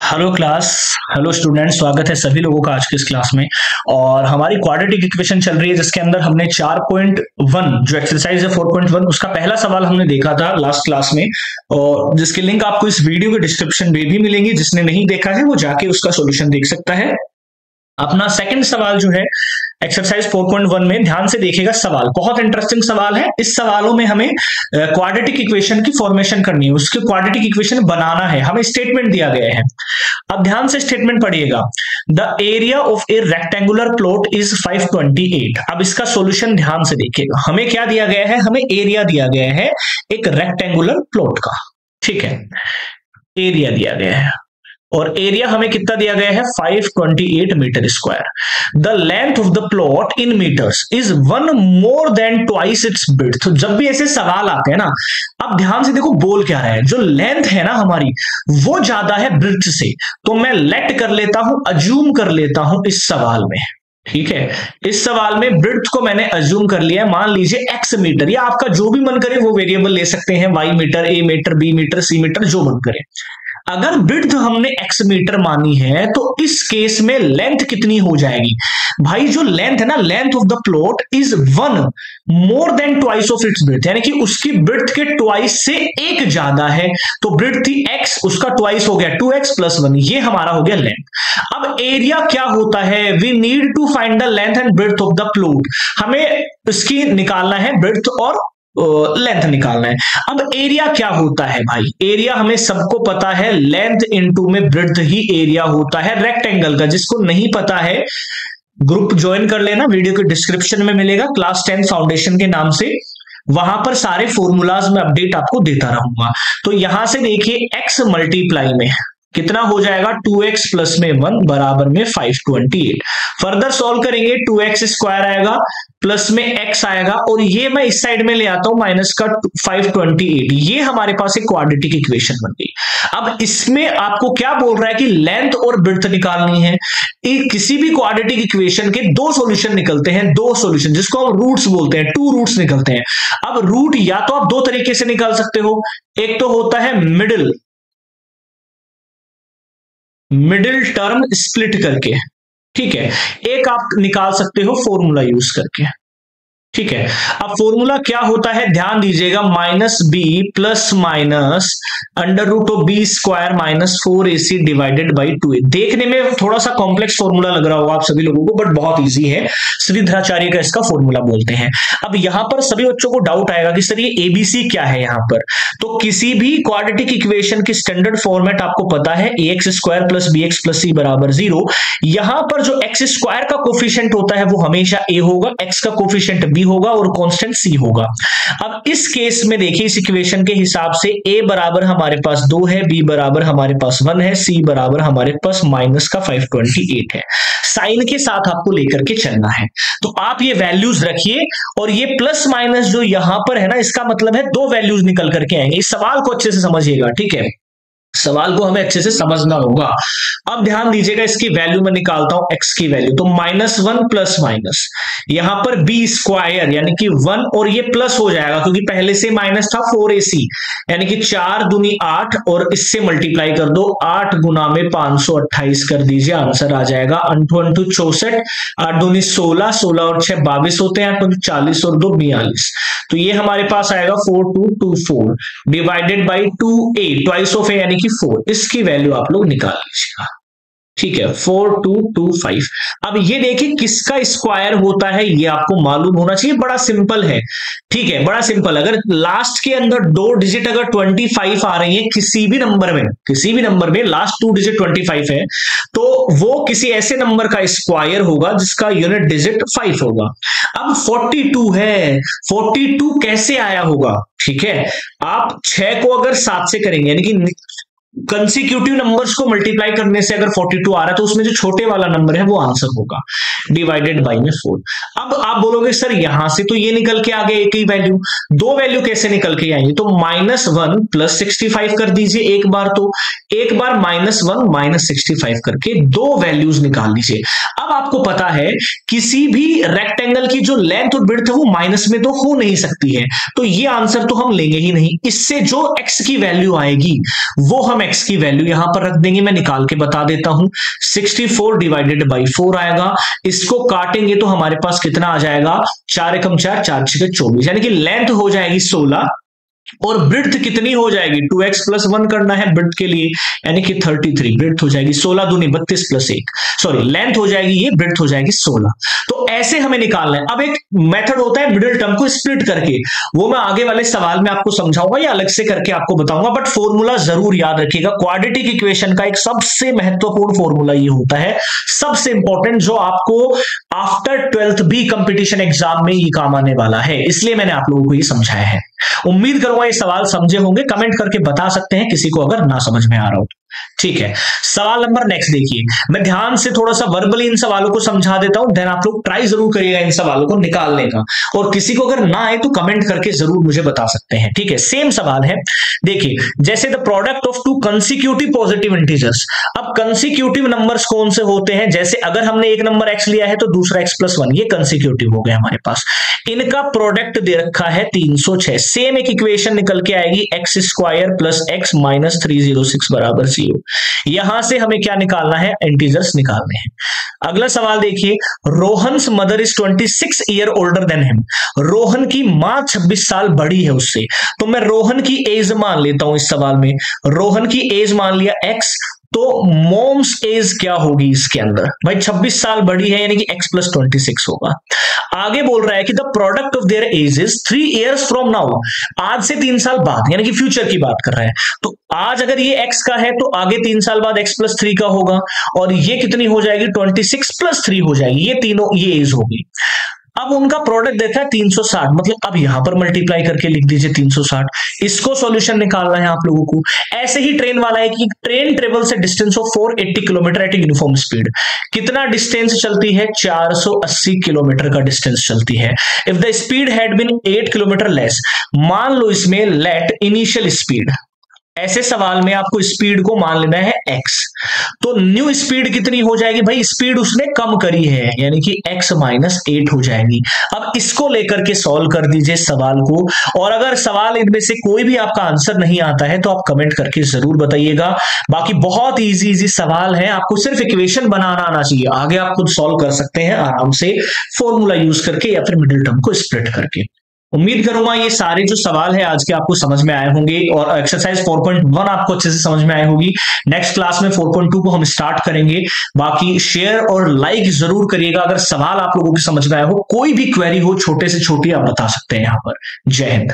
Hello class. Hello student, स्वागत है सभी लोगों का आज के इस क्लास में। और हमारी क्वाड्रेटिक इक्वेशन चल रही है जिसके अंदर हमने 4.1 जो एक्सरसाइज है 4.1 उसका पहला सवाल हमने देखा था लास्ट क्लास में, और जिसकी लिंक आपको इस वीडियो के डिस्क्रिप्शन में भी मिलेंगी। जिसने नहीं देखा है वो जाके उसका सॉल्यूशन देख सकता है। अपना सेकंड सवाल जो है एक्सरसाइज 4.1 में ध्यान से देखिएगा। सवाल बहुत इंटरेस्टिंग सवाल है। इस सवालों में हमें क्वाड्रेटिक इक्वेशन की फॉर्मेशन करनी है, उसके क्वाड्रेटिक इक्वेशन बनाना है। हमें स्टेटमेंट दिया गया है। अब ध्यान से स्टेटमेंट पढ़िएगा। The area of A rectangular plot is 528। अब इसका सॉल्यूशन ध्यान से देखिएगा। हमें क्या दिया गया है? हमें एरिया दिया गया है एक रेक्टेंगुलर प्लॉट का। ठीक है, एरिया दिया गया है और एरिया हमें कितना दिया गया है? 528 metre square. The length of the plot in metres is 1 more than twice its breadth. तो जब भी ऐसे सवाल आते हैं ना, अब ध्यान से देखो बोल क्या रहा है। जो लेंथ है ना हमारी वो ज्यादा है ब्रेड्थ से, तो मैं लेट कर लेता हूं, अज्यूम कर लेता हूं इस सवाल में। ठीक है, इस सवाल में ब्रेड्थ को मैंने अज्यूम कर लिया है। मान लीजिए x मीटर, या आपका जो भी मन करे वो वेरिएबल ले सकते हैं, y metre, a metre, b metre, c metre, जो मन करे। अगर ब्रेड्थ हमने x मीटर मानी है तो इस केस में लेंथ कितनी हो जाएगी भाई? जो लेंथ है ना, length of the plot is 1 more than twice of its breadth, यानी कि उसकी ब्रेड्थ के ट्वाइस से एक ज्यादा है। तो ब्रेड्थ थी x, उसका ट्वाइस हो गया 2x + 1, ये हमारा हो गया लेंथ। अब एरिया क्या होता है? We need to find the length and breadth of the plot. हमें इसकी निकालना है, ब्रेड्थ और लेंथ निकालना है। अब एरिया क्या होता है भाई? एरिया हमें सबको पता है, लेंथ इनटू में ब्रेड्थ ही एरिया होता है रेक्टेंगल का। जिसको नहीं पता है ग्रुप ज्वाइन कर लेना, वीडियो के डिस्क्रिप्शन में मिलेगा क्लास 10 फाउंडेशन के नाम से। वहां पर सारे फॉर्मूलाज में अपडेट आपको देता रहूंगा। तो यहां से देखिए x मल्टीप्लाई में कितना हो जाएगा? 2x + में 1 बराबर में 528। फर्दर सॉल्व करेंगे, 2x स्क्वायर आएगा प्लस में x आएगा, और ये मैं इस साइड में ले आता हूं माइनस का 528। ये हमारे पास एक क्वाड्रेटिक इक्वेशन बन गई। अब इसमें आपको क्या बोल रहा है कि लेंथ और ब्रेड्थ निकालनी है। किसी भी क्वाड्रेटिक इक्वेशन के दो सॉल्यूशन निकलते हैं, दो सॉल्यूशन जिसको हम रूट्स बोलते हैं, 2 रूट्स निकलते हैं। अब रूट या तो आप दो तरीके से निकाल सकते हो। एक तो होता है मिडिल टर्म स्प्लिट करके, ठीक है। एक आप निकाल सकते हो फॉर्मूला यूज करके, ठीक है। अब फॉर्मूला क्या होता है ध्यान दीजिएगा, -b ± √b² - 4ac divided by 2a। देखने में थोड़ा सा कॉम्प्लेक्स फॉर्मूला लग रहा होगा आप सभी लोगों को, बट बहुत इजी है। श्रीधराचार्य का इसका फॉर्मूला बोलते हैं। अब यहां पर सभी बच्चों को डाउट आएगा कि सर ये एबीसी क्या है यहां पर। तो किसी भी क्वाड्रेटिक इक्वेशन की स्टैंडर्ड फॉर्मेट आपको पता है, ax² + bx + c = 0। यहां पर जो x² का कोफिशिएंट होता है वो हमेशा a होगा, x का कोफिशिएंट b होगा और कांस्टेंट c होगा। अब इस केस में देखिए, इस इक्वेशन के हिसाब से a बराबर हमारे पास 2 है, b बराबर हमारे पास 1 है, c बराबर हमारे पास -528 है। साइन के साथ आपको लेकर के चलना है। तो आप ये वैल्यूज रखिए, और ये प्लस माइनस जो यहां पर है ना, इसका मतलब है दो वैल्यूज निकल करके आएंगे। इस सवाल को अच्छे से समझिएगा, ठीक है। सवाल को हमें अच्छे से समझना होगा। अब ध्यान दीजिएगा, इसकी वैल्यू में निकालता हूं x की वैल्यू, तो -1 ± यहां पर b² यानी कि 1, और ये प्लस हो जाएगा क्योंकि पहले से माइनस था, 4ac यानी कि 4 दूनी 8, और इससे मल्टीप्लाई कर दो, 8 गुना में 528 कर दीजिए, आंसर आ जाएगा 8 × 64, 8 दूनी 16, 16 और 6 22 होते हैं, 8 × 40 और 2 42। तो ये हमारे पास आएगा 4224 divided by 2a, twice of a यानी कि 4। इसकी वैल्यू आप लोग निकाल लीजिएगा, ठीक है, 4225। अब ये देखिए किसका स्क्वायर होता है ये आपको मालूम होना चाहिए। बड़ा सिंपल है, ठीक है, बड़ा सिंपल। अगर लास्ट के अंदर 2 डिजिट अगर 25 आ रही है किसी भी नंबर में लास्ट 2 डिजिट 25 है, तो वो किसी ऐसे नंबर का स्क्वायर होगा जिसका यूनिट डिजिट 5 होगा। अब 42 है, 42 कैसे आया होगा? ठीक है, आप 6 को अगर 7 से करेंगे, यानी कि कंसिक्यूटिव नंबर्स को मल्टीप्लाई करने से अगर 42 आ रहा है तो उसमें जो छोटे वाला नंबर है वो आंसर होगा, डिवाइडेड बाई में 4। अब आप बोलोगे सर यहां से तो ये निकल के आ गया एक ही वैल्यू, दो वैल्यू कैसे निकल के आएंगे? तो -1 + 65 कर दीजिए एक बार, तो एक बार -1 - 65 करके दो वैल्यूज निकाल लीजिए। अब आपको पता है किसी भी रेक्टेंगल की जो लेंथ और ब्रेड्थ है वो माइनस में तो हो नहीं सकती है, तो ये आंसर तो हम लेंगे ही नहीं। इससे जो x की वैल्यू आएगी वो हम x की वैल्यू यहां पर रख देंगे, मैं निकाल के बता देता हूं। 64 डिवाइडेड बाई 4 आएगा। इसको काटेंगे तो हमारे पास कितना आ जाएगा, 4 एकम 4, 4 छके 24, यानी कि लेंथ हो जाएगी 16 और ब्रिड्थ कितनी हो जाएगी, 2x प्लस 1 करना है ब्रिड्थ के लिए, यानी कि 33। ब्रिड्थ हो जाएगी 16 दूनी 32 प्लस 1, सॉरी लेंथ हो जाएगी ये, ब्रिड्थ हो जाएगी 16। तो ऐसे हमें निकालना है। अब एक मेथड होता है मिडिल टर्म को स्प्लिट करके, वो मैं आगे वाले सवाल में आपको समझाऊंगा या अलग से करके आपको बताऊंगा, बट फॉर्मूला जरूर याद रखिएगा। क्वाड्रेटिक इक्वेशन का एक सबसे महत्वपूर्ण फॉर्मूला ये होता है, सबसे इंपॉर्टेंट, जो आपको आफ्टर 12th भी कंपटीशन एग्जाम में ये काम आने वाला है, इसलिए मैंने आप लोगों को ये समझाया है। उम्मीद करूंगा ये सवाल समझे होंगे, कमेंट करके बता सकते हैं किसी को अगर ना समझ में आ रहा हो। ठीक है, सवाल नंबर नेक्स्ट देखिए। मैं ध्यान से थोड़ा सा वर्बली इन सवालों को समझा देता हूं, देन आप लोग ट्राई जरूर करिएगा इन सवालों को निकालने का, और किसी को अगर ना आए तो कमेंट करके जरूर मुझे बता सकते हैं। ठीक है, सेम सवाल है, देखिए, जैसे the product of to consecutive positive integers. अब कंसिक्यूटिव नंबर्स कौन से होते हैं, जैसे अगर हमने एक नंबर x लिया है तो दूसरा x प्लस 1, ये कंसिक्यूटिव हो गया हमारे पास। इनका प्रोडक्ट दे रखा है 306। सेम एक इक्वेशन निकल के आएगी, x square plus x minus 306 बराबर 0। यहां से हमें क्या निकालना है, इंटीजर्स निकालने हैं। अगला सवाल देखिए, Rohan's mother is 26 year older than him. Rohan की मां 26 साल बड़ी है उससे, तो मैं रोहन की एज मान लेता हूं इस सवाल में। रोहन की एज मान लिया x, तो मोम्स एज क्या होगी इसके अंदर, भाई 26 साल बड़ी है, यानी कि x प्लस 26 होगा। आगे बोल रहा है कि the product of their age is 3 years from now. आज से 3 साल बाद, यानी कि फ्यूचर की बात कर रहा है। तो आज अगर ये x का है तो आगे 3 साल बाद x प्लस 3 का होगा, और ये कितनी हो जाएगी, 26 प्लस 3 हो जाएगी। ये तीनों ये एज होगी। अब उनका प्रोडक्ट देखा है 360, मतलब अब यहां पर मल्टीप्लाई करके लिख दीजिए 360। इसको सॉल्यूशन निकालना है आप लोगों को। ऐसे ही ट्रेन वाला है कि ट्रेन ट्रेवल से distance of 480 kilometre at uniform speed. कितना डिस्टेंस चलती है, 480 किलोमीटर का डिस्टेंस चलती है। If the speed had been 8 kilometre less, मान लो इसमें लेट इनिशियल स्पीड, ऐसे सवाल में आपको स्पीड को मान लेना है x, तो न्यू स्पीड कितनी हो जाएगी, भाई स्पीड उसने कम करी है, यानी कि x माइनस 8 हो जाएगी। अब इसको लेकर के सॉल्व कर दीजिए सवाल को, और अगर सवाल इनमें से कोई भी आपका आंसर नहीं आता है तो आप कमेंट करके जरूर बताइएगा। बाकी बहुत इजी सवाल है, आपको सिर्फ इक्वेशन बनाना आना चाहिए, आगे आप खुद सॉल्व कर सकते हैं आराम से फॉर्मूला यूज करके या फिर मिडिल टर्म को स्प्लिट करके। उम्मीद करूंगा ये सारे जो सवाल है आज के आपको समझ में आए होंगे, और एक्सरसाइज 4.1 आपको अच्छे से समझ में आए होगी। नेक्स्ट क्लास में 4.2 को हम स्टार्ट करेंगे। बाकी शेयर और लाइक जरूर करिएगा अगर सवाल आप लोगों की समझ में आया हो, कोई भी क्वेरी हो छोटे से छोटी आप बता सकते हैं यहाँ पर। जय हिंद।